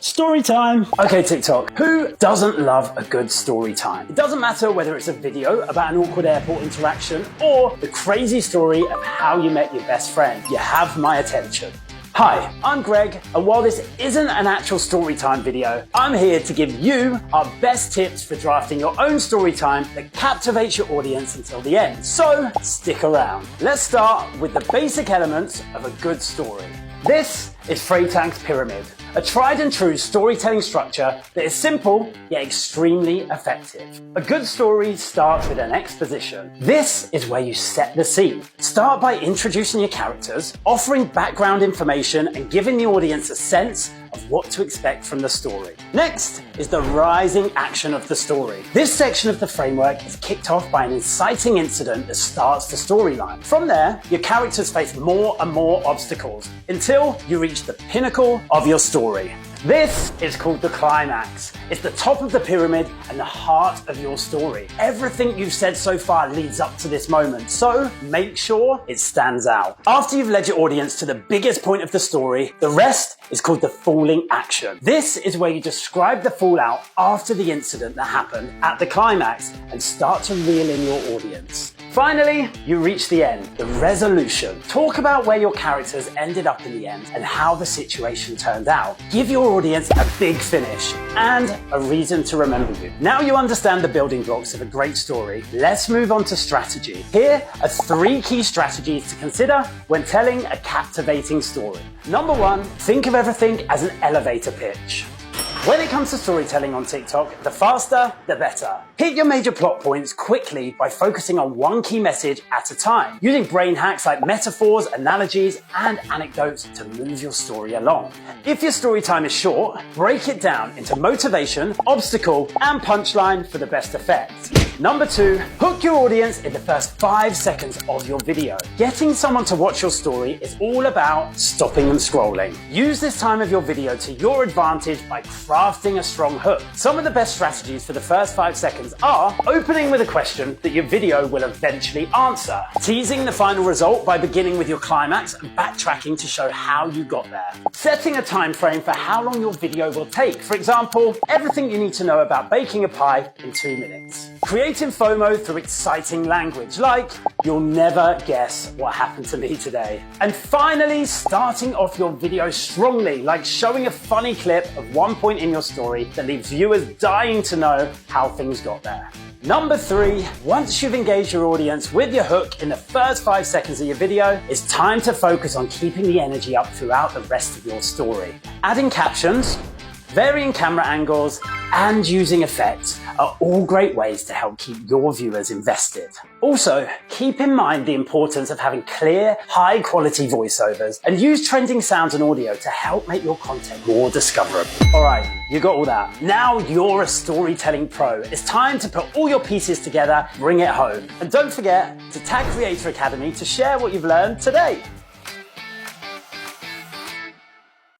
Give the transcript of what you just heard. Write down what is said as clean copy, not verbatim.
Story time! Okay, TikTok, who doesn't love a good story time? It doesn't matter whether it's a video about an awkward airport interaction or the crazy story of how you met your best friend. You have my attention. Hi, I'm Greg, and while this isn't an actual story time video, I'm here to give you our best tips for drafting your own story time that captivates your audience until the end. So, stick around. Let's start with the basic elements of a good story. This is Freytank's pyramid, a tried and true storytelling structure that is simple yet extremely effective. A good story starts with an exposition. This is where you set the scene. Start by introducing your characters, offering background information and giving the audience a sense of what to expect from the story. Next is the rising action of the story. This section of the framework is kicked off by an inciting incident that starts the storyline. From there, your characters face more and more obstacles until you reach the pinnacle of your story. This is called the climax. It's the top of the pyramid and the heart of your story. Everything you've said so far leads up to this moment, so make sure it stands out. After you've led your audience to the biggest point of the story, the rest is called the falling action. This is where you describe the fallout after the incident that happened at the climax and start to reel in your audience. Finally, you reach the end, the resolution. Talk about where your characters ended up in the end and how the situation turned out. Give your audience a big finish and a reason to remember you. Now you understand the building blocks of a great story, let's move on to strategy. Here are 3 key strategies to consider when telling a captivating story. Number 1, think of everything as an elevator pitch. When it comes to storytelling on TikTok, the faster, the better. Hit your major plot points quickly by focusing on one key message at a time, using brain hacks like metaphors, analogies, and anecdotes to move your story along. If your story time is short, break it down into motivation, obstacle, and punchline for the best effect. Number 2, hook your audience in the first 5 seconds of your video. Getting someone to watch your story is all about stopping them scrolling. Use this time of your video to your advantage by crafting a strong hook. Some of the best strategies for the first 5 seconds are opening with a question that your video will eventually answer, teasing the final result by beginning with your climax and backtracking to show how you got there, setting a time frame for how long your video will take. For example, everything you need to know about baking a pie in 2 minutes. Creating FOMO through exciting language like, "You'll never guess what happened to me today." And finally, starting off your video strongly, like showing a funny clip of one point in your story that leaves viewers dying to know how things got there. Number 3, once you've engaged your audience with your hook in the first 5 seconds of your video, it's time to focus on keeping the energy up throughout the rest of your story. Adding captions, varying camera angles, and using effects are all great ways to help keep your viewers invested. Also, keep in mind the importance of having clear, high-quality voiceovers and use trending sounds and audio to help make your content more discoverable. Alright, you got all that. Now you're a storytelling pro. It's time to put all your pieces together, bring it home. And don't forget to tag Creator Academy to share what you've learned today.